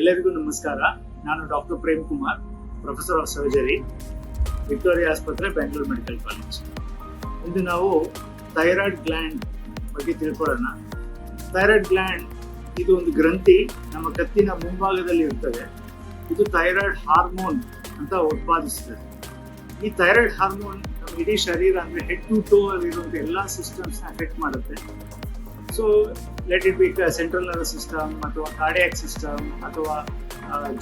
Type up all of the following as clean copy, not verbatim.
ಎಲ್ಲರಿಗೂ ನಮಸ್ಕಾರ. ನಾನು doctor Prem Kumar, professor of surgery, Victoria ಆಸ್ಪತ್ರೆ, ಬೆಂಗಳೂರು ಮೆಡಿಕಲ್ ಕಾಲೇಜ್. ಇಂದು ನಾವು ಥೈರಾಯ್ಡ್ ಗ್ಲ್ಯಾಂಡ್ ಬಗ್ಗೆ ತಿಳ್ಕೊಳ್ಳೋಣ. ಥೈರಾಯ್ಡ್ ಗ್ಲ್ಯಾಂಡ್ ಇದು ಒಂದು ಗ್ರಂಥಿ ನಮ್ಮ ಕತ್ತಿನ ಮುಂಭಾಗದಲ್ಲಿ ಇರ್ತದೆ. ಇದು ಥೈರಾಯ್ಡ್ ಹಾರ್ಮೋನ್ ಅಂತ ಉತ್ಪಾದಿಸ್ತದೆ. ಈ ಥೈರಾಯ್ಡ್ ಹಾರ್ಮೋನ್ ನಮ್ಮ ಇಡೀ ಶರೀರ ಅಂದರೆ ಹೆಡ್ ಟು ಟೋ ಅಲ್ಲಿರುವಂಥ ಎಲ್ಲ ಸಿಸ್ಟಮ್ಸ್ನ ಅಫೆಕ್ಟ್ ಮಾಡುತ್ತೆ. So let it be central nervous system ಅಥವಾ ಕಾರ್ಡಿಯಾಕ್ ಸಿಸ್ಟಮ್ ಅಥವಾ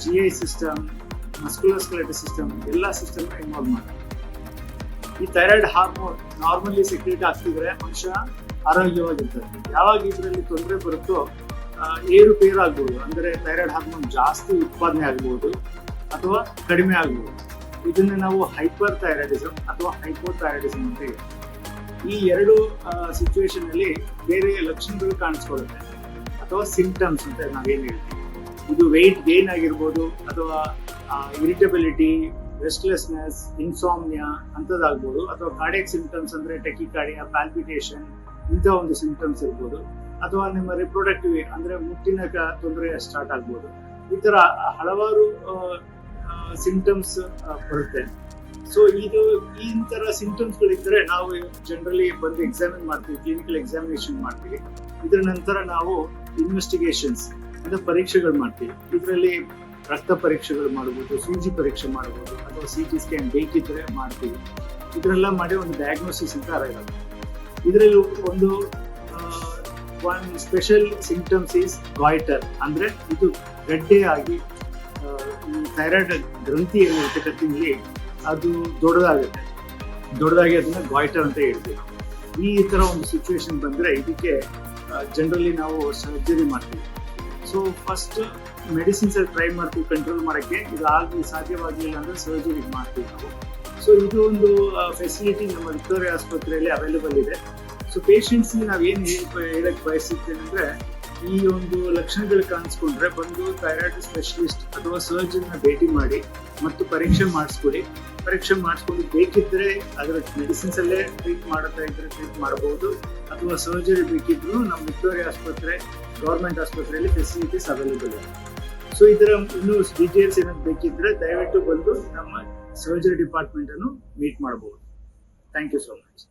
GI system, muscular skeletal system, ಎಲ್ಲ ಸಿಸ್ಟಮ್ನ ಇನ್ವಾಲ್ವ್ ಮಾಡುತ್ತೆ. ಈ ಥೈರಾಯ್ಡ್ ಹಾರ್ಮೋನ್ ನಾರ್ಮಲಿ ಸೆಕ್ರೇಟ್ ಆಗ್ತಿದ್ರೆ ಮನುಷ್ಯ ಆರೋಗ್ಯವಾಗಿರ್ತದೆ. ಯಾವಾಗ ಇದರಲ್ಲಿ ತೊಂದರೆ ಬರುತ್ತೋ ಏರುಪೇರು ಆಗ್ಬೋದು. ಅಂದರೆ ಥೈರಾಯ್ಡ್ ಹಾರ್ಮೋನ್ ಜಾಸ್ತಿ ಉತ್ಪಾದನೆ ಆಗ್ಬೋದು ಅಥವಾ ಕಡಿಮೆ ಆಗ್ಬೋದು. ಇದನ್ನು ನಾವು ಹೈಪರ್ ಥೈರಾಯ್ಡಿಸಮ್ ಅಥವಾ ಹೈಪೋಥೈರಾಯ್ಡಿಸಮ್ ಅಂತ ಹೇಳ್ತೀವಿ. ಈ ಎರಡು ಸಿಚುವೇಶನ್ ಅಲ್ಲಿ ಬೇರೆ ಲಕ್ಷಣಗಳು ಕಾಣಿಸ್ಕೊಳ್ಳುತ್ತೆ ಅಥವಾ ಸಿಂಪ್ಟಮ್ಸ್ ಅಂತ ನಾವೇನು ಹೇಳ್ತೀವಿ. ಇದು ವೆಯ್ಟ್ ಗೇನ್ ಆಗಿರ್ಬೋದು ಅಥವಾ ಇರಿಟಬಿಲಿಟಿ, ರೆಸ್ಟ್ಲೆಸ್ನೆಸ್, ಇನ್ಸಾಮ್ನಿಯಾ ಅಂಥದ್ದಾಗ್ಬೋದು. ಅಥವಾ ಕಾರ್ಡಿಯಾಕ್ ಸಿಂಪ್ಟಮ್ಸ್ ಅಂದರೆ ಟೆಕಿಕಾರ್ಡಿಯಾ, ಪ್ಯಾಲ್ಪಿಟೇಷನ್, ಇಂಥ ಒಂದು ಸಿಂಪ್ಟಮ್ಸ್ ಇರ್ಬೋದು. ಅಥವಾ ನಿಮ್ಮ ರಿಪ್ರೊಡಕ್ಟಿವ್ ಅಂದರೆ ಮುಟ್ಟಿನ ತೊಂದರೆ ಸ್ಟಾರ್ಟ್ ಆಗ್ಬೋದು. ಈ ಥರ ಹಲವಾರು ಸಿಂಪ್ಟಮ್ಸ್ ಬರುತ್ತೆ. ಸೊ ಈ ಥರ ಸಿಂಪ್ಟಮ್ಸ್ಗಳಿದ್ದರೆ ನಾವು ಜನರಲಿ ಬಂದು ಎಕ್ಸಾಮಿನ್ ಮಾಡ್ತೀವಿ, ಕ್ಲಿನಿಕಲ್ ಎಕ್ಸಾಮಿನೇಷನ್ ಮಾಡ್ತೀವಿ. ಇದರ ನಂತರ ನಾವು ಇನ್ವೆಸ್ಟಿಗೇಷನ್ಸ್ ಅಂದರೆ ಪರೀಕ್ಷೆಗಳು ಮಾಡ್ತೀವಿ. ಇದರಲ್ಲಿ ರಕ್ತ ಪರೀಕ್ಷೆಗಳು ಮಾಡ್ಬೋದು, ಸೂಜಿ ಪರೀಕ್ಷೆ ಮಾಡ್ಬೋದು, ಅಥವಾ CT ಸ್ಕ್ಯಾನ್ ಬೇಕಿದ್ರೆ ಮಾಡ್ತೀವಿ. ಇದರೆಲ್ಲ ಮಾಡಿ ಒಂದು ಡಯಾಗ್ನೋಸಿಸ್ ಅಂತ ಇರೋದು. ಇದರಲ್ಲಿ ಒಂದು ಸ್ಪೆಷಲ್ ಸಿಂಪ್ಟಮ್ಸ್ ಈಸ್ ಗಾಯ್ಟರ್, ಅಂದರೆ ಇದು ಗಡ್ಡೆ ಆಗಿ ಈ ಥೈರಾಯ್ಡ್ ಗ್ರಂಥಿ ಏನಿರುತ್ತೆ ಕತ್ತಿನಲ್ಲಿ ಅದು ದೊಡ್ಡದಾಗಿ ಅದನ್ನ ಗಾಯ್ಟರ್ ಅಂತ ಹೇಳ್ತೀವಿ. ಈ ಥರ ಒಂದು ಸಿಚುವೇಶನ್ ಬಂದರೆ ಇದಕ್ಕೆ ಜನರಲಿ ನಾವು ಸರ್ಜರಿ ಮಾಡ್ತೀವಿ. ಸೊ ಫಸ್ಟ್ ಮೆಡಿಸಿನ್ಸ್ ಟ್ರೈ ಮಾಡ್ತೀವಿ ಕಂಟ್ರೋಲ್ ಮಾಡೋಕ್ಕೆ. ಇದು ಸಾಧ್ಯವಾಗಿಲ್ಲ ಅಂದರೆ ಸರ್ಜರಿ ಮಾಡ್ತೀವಿ ನಾವು. ಸೊ ಇದು ಒಂದು ಫೆಸಿಲಿಟಿ ನಮ್ಮ ವಿಕ್ಟೋರಿಯಾ ಆಸ್ಪತ್ರೆಯಲ್ಲಿ ಅವೈಲೇಬಲ್ ಇದೆ. ಸೊ ಪೇಷಂಟ್ಸ್ಗೆ ನಾವೇನು ಹೇಳಕ್ಕೆ ಬಯಸುತ್ತೇನೆ ಅಂದರೆ, ಈ ಒಂದು ಲಕ್ಷಣಗಳು ಕಾಣಿಸ್ಕೊಂಡ್ರೆ ಬಂದು ಥೈರಾಯ್ಡ್ ಸ್ಪೆಷಲಿಸ್ಟ್ ಅಥವಾ ಸರ್ಜನ್ನ ಭೇಟಿ ಮಾಡಿ ಮತ್ತು ಪರೀಕ್ಷೆ ಮಾಡಿಸ್ಕೊಡಿ. ಪರೀಕ್ಷೆ ಮಾಡಿಸ್ಕೊಂಡು ಬೇಕಿದ್ದರೆ ಅದರ ಮೆಡಿಸಿನ್ಸಲ್ಲೇ ಟ್ರೀಟ್ ಮಾಡ್ತಾ ಇದ್ರೆ ಟ್ರೀಟ್ ಮಾಡಬಹುದು, ಅಥವಾ ಸರ್ಜರಿ ಬೇಕಿದ್ರು ನಮ್ಮ ವಿಕ್ಟೋರಿಯಾ ಆಸ್ಪತ್ರೆ, ಗೌರ್ಮೆಂಟ್ ಆಸ್ಪತ್ರೆಯಲ್ಲಿ ಫೆಸಿಲಿಟೀಸ್ ಅವೈಲೇಬಲ್ ಇದೆ. ಸೊ ಇದರ ಇನ್ನೂ ಡೀಟೇಲ್ಸ್ ಏನಾದ್ರು ಬೇಕಿದ್ರೆ ದಯವಿಟ್ಟು ಬಂದು ನಮ್ಮ ಸರ್ಜರಿ ಡಿಪಾರ್ಟ್ಮೆಂಟನ್ನು ಮೀಟ್ ಮಾಡಬಹುದು. Thank you so much.